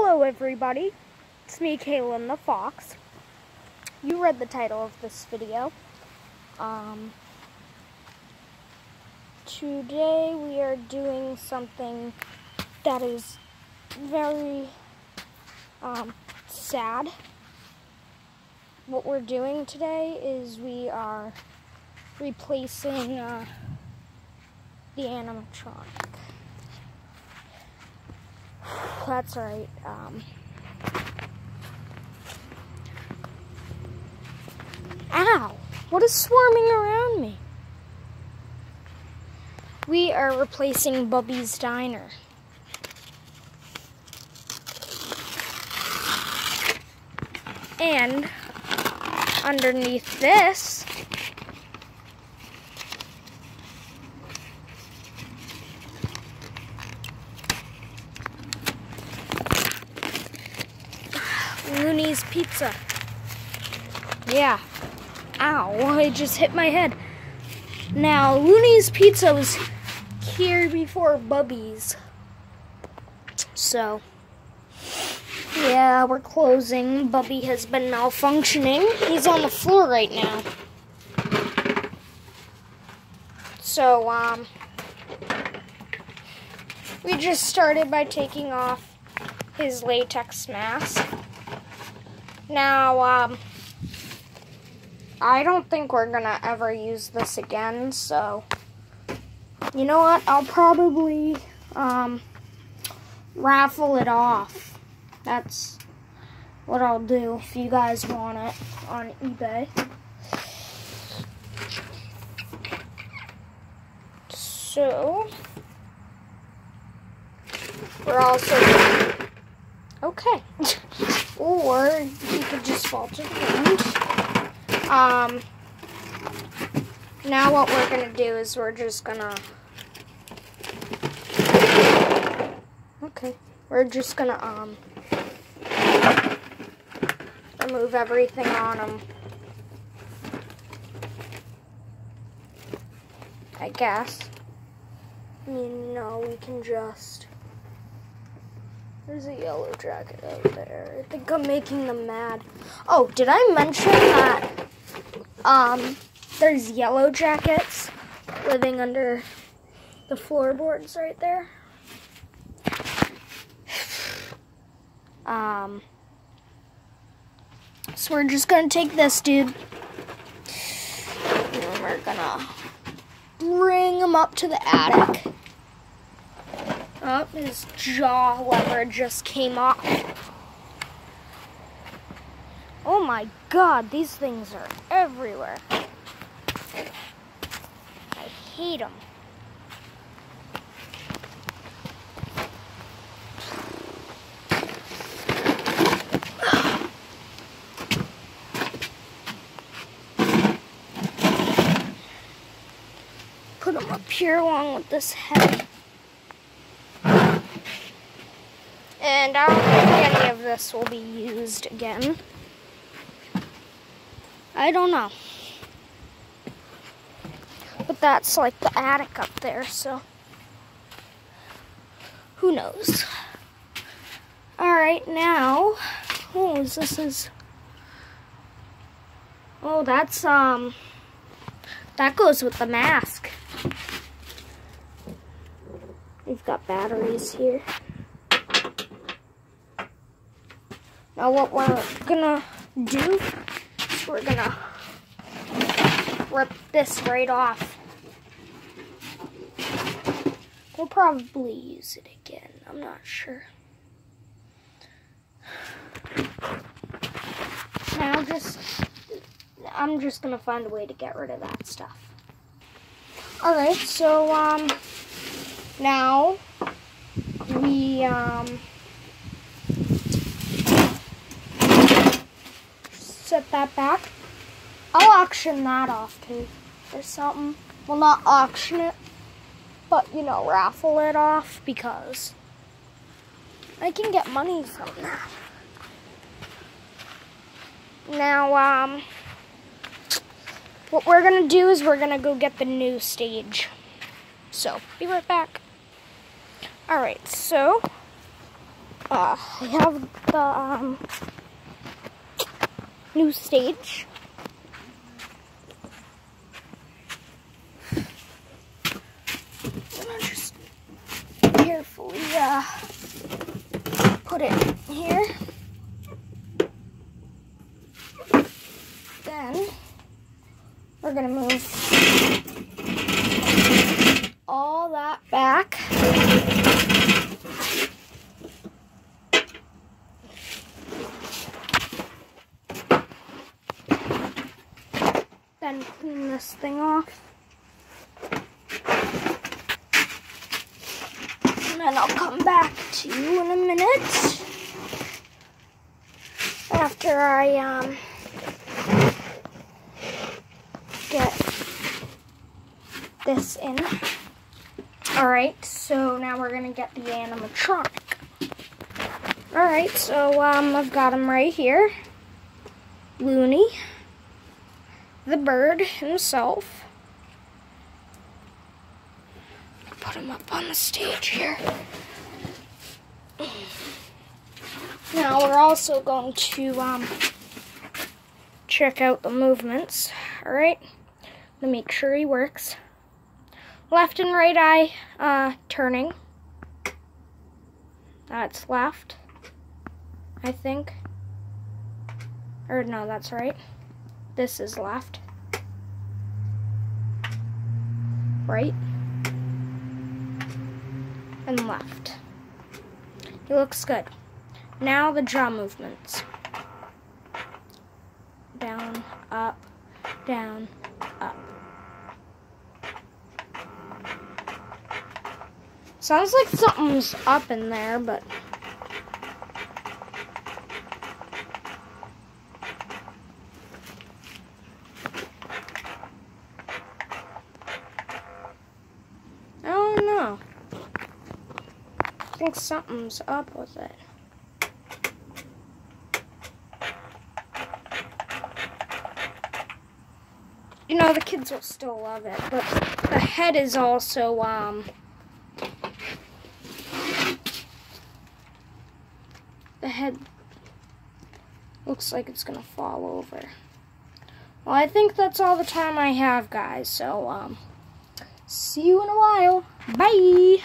Hello everybody, it's me Kaylin the Fox. You read the title of this video. Today we are doing something that is very sad. What we're doing today is we are replacing the animatronic. That's right. Ow! What is swarming around me? We are replacing Bubby's Diner. And underneath this Looney's Pizza. Yeah. Ow, I just hit my head. Now, Looney's Pizza was here before Bubby's. So, yeah, we're closing. Bubby has been malfunctioning. He's on the floor right now. So, we just started by taking off his latex mask. Now, I don't think we're gonna ever use this again, so you know what? I'll probably raffle it off. That's what I'll do if you guys want it on eBay. So we're also okay. Or you could just fall to the ground. Now what we're gonna do is we're just gonna remove everything on him. I guess. I mean, no, we can just. There's a yellow jacket out there. I think I'm making them mad. Oh, did I mention that there's yellow jackets living under the floorboards right there? So we're just gonna take this dude and we're gonna bring him up to the attic. Oh, his jaw lever just came off. Oh my god, these things are everywhere. I hate them. Put them up here along with this head. And I don't think any of this will be used again. I don't know. But that's like the attic up there, so who knows? Alright, now, oh, that's, that goes with the mask. We've got batteries here. Now what we're gonna do is we're gonna rip this right off. We'll probably use it again, I'm not sure. Now I'm just gonna find a way to get rid of that stuff. Alright, so now we set that back. I'll auction that off too or something. Well, not auction it, but you know, raffle it off because I can get money from that. Now, what we're gonna do is we're gonna go get the new stage. So, be right back. Alright, so, I have the new stage. I'm gonna just carefully put it here. Then we're gonna move all that back. Then clean this thing off. And then I'll come back to you in a minute. After I get this in. Alright, so now we're gonna get the animatronic. Alright, so I've got him right here. Looney, the bird himself. Put him up on the stage here. Now we're also going to check out the movements. Alright, to make sure he works. Left and right eye turning. That's left, I think. Or no, that's right. This is left. Right. And left. He looks good. Now the jaw movements. Down, up, down, up. Sounds like something's up in there, but I don't know. I think something's up with it. You know, the kids will still love it, but the head is also, the head looks like it's gonna fall over. Well, I think that's all the time I have, guys, so, see you in a while. Bye!